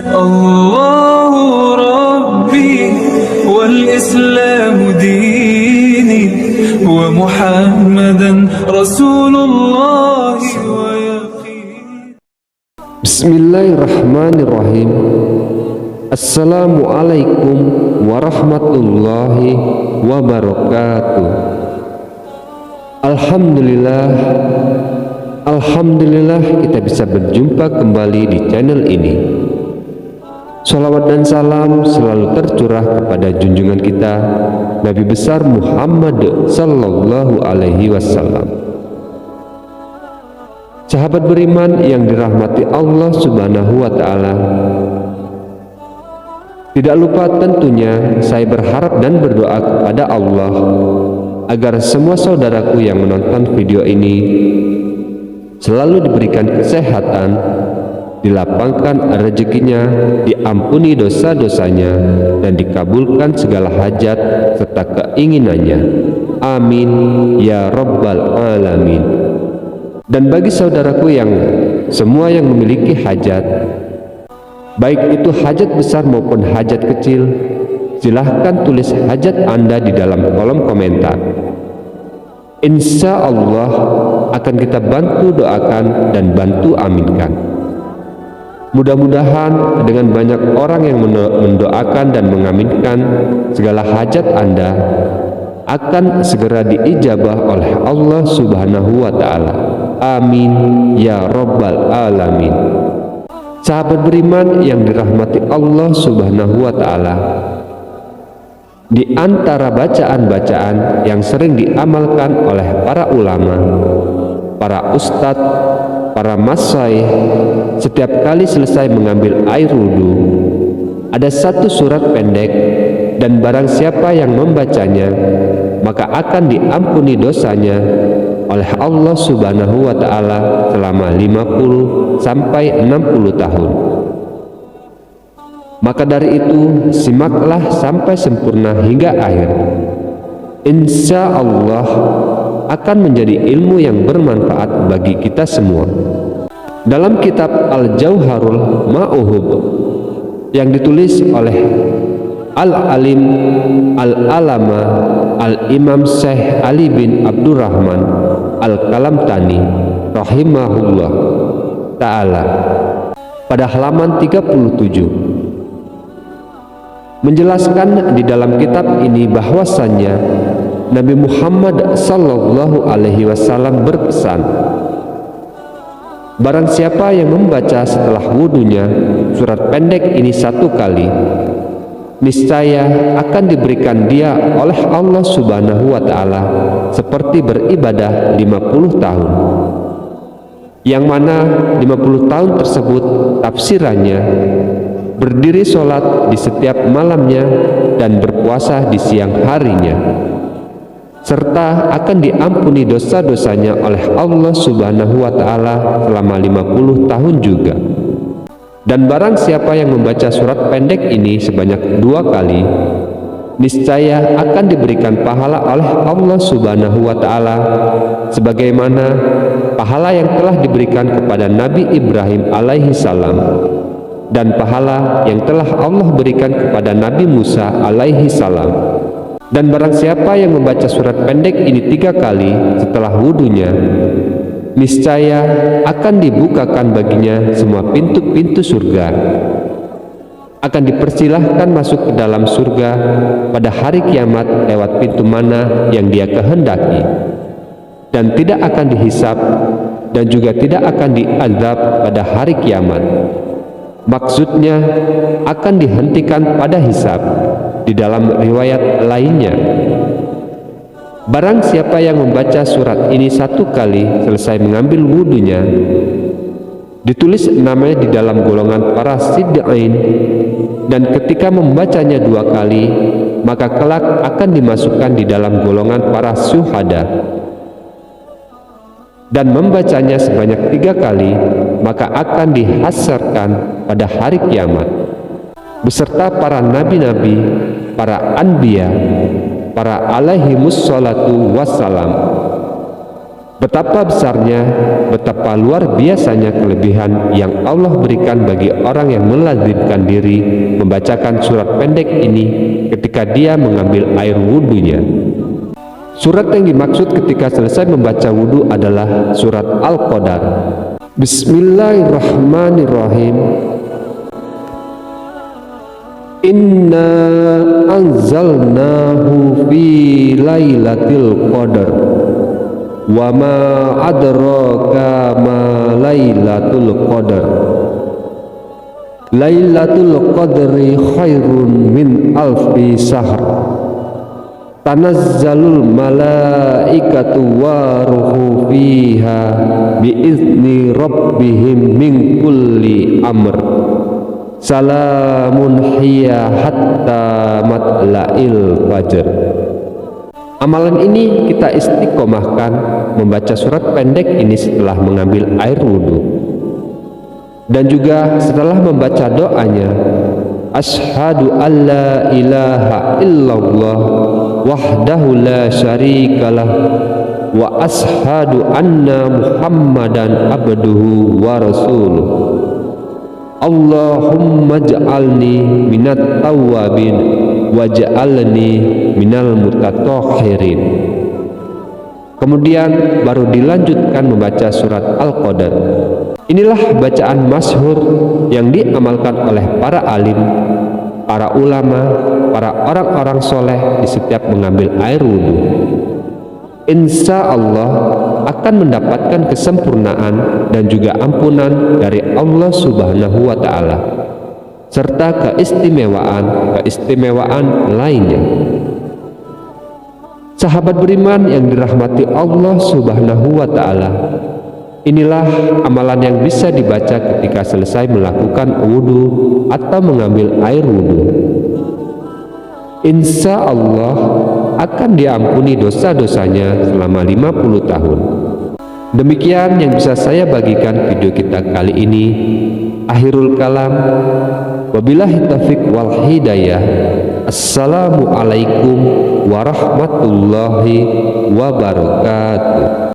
الله ربي والإسلام ديني ومحمدا رسول الله ويقيني. Bismillahirrahmanirrahim. Assalamualaikum warahmatullahi wabarakatuh. Alhamdulillah kita bisa berjumpa kembali di channel ini. Sholawat dan salam selalu tercurah kepada junjungan kita Nabi besar Muhammad sallallahu alaihi wasallam. Sahabat beriman yang dirahmati Allah subhanahu wa ta'ala, tidak lupa tentunya saya berharap dan berdoa kepada Allah agar semua saudaraku yang menonton video ini selalu diberikan kesehatan, dilapangkan rezekinya, diampuni dosa-dosanya, dan dikabulkan segala hajat serta keinginannya. Amin ya rabbal alamin. Dan bagi saudaraku yang semua yang memiliki hajat, baik itu hajat besar maupun hajat kecil, silahkan tulis hajat Anda di dalam kolom komentar. Insya Allah akan kita bantu doakan dan bantu aminkan. Mudah-mudahan dengan banyak orang yang mendoakan dan mengaminkan, segala hajat Anda akan segera diijabah oleh Allah subhanahu wa ta'ala. Amin ya rabbal alamin. Sahabat beriman yang dirahmati Allah subhanahu wa ta'ala, di antara bacaan-bacaan yang sering diamalkan oleh para ulama, para ustadz, para masyayikh, setiap kali selesai mengambil air wudhu, ada satu surat pendek, dan barang siapa yang membacanya maka akan diampuni dosanya oleh Allah subhanahu wa ta'ala selama 50 sampai 60 tahun. Maka dari itu simaklah sampai sempurna hingga akhir. Insya Allah akan menjadi ilmu yang bermanfaat bagi kita semua. Dalam kitab Al-Jauharul Ma'uhub yang ditulis oleh Al-Alim Al-Alama Al-Imam Syekh Ali bin Abdurrahman Al-Kalamtani rahimahullah ta'ala, pada halaman 37 menjelaskan di dalam kitab ini bahwasannya Nabi Muhammad sallallahu alaihi wasallam berpesan, barang siapa yang membaca setelah wudunya surat pendek ini satu kali, niscaya akan diberikan dia oleh Allah subhanahu wa ta'ala seperti beribadah 50 tahun, yang mana 50 tahun tersebut tafsirannya berdiri sholat di setiap malamnya dan berpuasa di siang harinya, serta akan diampuni dosa-dosanya oleh Allah subhanahu wa ta'ala selama 50 tahun juga. Dan barang siapa yang membaca surat pendek ini sebanyak 2 kali, niscaya akan diberikan pahala oleh Allah subhanahu wa ta'ala sebagaimana pahala yang telah diberikan kepada Nabi Ibrahim alaihi salam dan pahala yang telah Allah berikan kepada Nabi Musa alaihi salam. Dan barang siapa yang membaca surat pendek ini 3 kali setelah wudunya, niscaya akan dibukakan baginya semua pintu-pintu surga, akan dipersilahkan masuk ke dalam surga pada hari kiamat lewat pintu mana yang dia kehendaki, dan tidak akan dihisab dan juga tidak akan diazab pada hari kiamat. Maksudnya akan dihentikan pada hisab. Di dalam riwayat lainnya, barang siapa yang membaca surat ini 1 kali selesai mengambil wudunya, ditulis namanya di dalam golongan para siddiqin, dan ketika membacanya 2 kali maka kelak akan dimasukkan di dalam golongan para syuhada, dan membacanya sebanyak 3 kali maka akan dihasyarkan pada hari kiamat beserta para nabi-nabi, para anbiya, para alaihimus salatu wassalam, Betapa besarnya, betapa luar biasanya kelebihan yang Allah berikan bagi orang yang melazimkan diri membacakan surat pendek ini ketika dia mengambil air wudhunya. Surat yang dimaksud ketika selesai membaca wudhu adalah surat Al-Qadar. Bismillahirrahmanirrahim. Inna anzalnahu fi lailatul qadar wa ma adraka ma lailatul qadar. Lailatul qadri khairun min alfi sahr. Tanazzalul malaikatu wa ruhu fiha biizni rabbihim min kulli amr. Salamun hiya hatta matla'il fajr. Amalan ini kita istiqomahkan membaca surat pendek ini setelah mengambil air wudhu, dan juga setelah membaca doanya, asyhadu alla ilaha illallah wahdahu la syarikalah wa asyhadu anna muhammadan abduhu wa rasuluh. Allahumma ja'alni minat tawwabin waj'alni minal mutatahhirin. Kemudian baru dilanjutkan membaca surat Al-Qadar. Inilah bacaan masyhur yang diamalkan oleh para alim, para ulama, para orang-orang soleh di setiap mengambil air wudhu. Insya Allah akan mendapatkan kesempurnaan dan juga ampunan dari Allah Subhanahu wa Ta'ala, serta keistimewaan lainnya. Sahabat beriman yang dirahmati Allah Subhanahu wa Ta'ala, inilah amalan yang bisa dibaca ketika selesai melakukan wudhu atau mengambil air wudhu. Insya Allah akan diampuni dosa-dosanya selama 50 tahun. Demikian yang bisa saya bagikan video kita kali ini. Akhirul kalam, wabillahi taufiq wal hidayah. Assalamualaikum warahmatullahi wabarakatuh.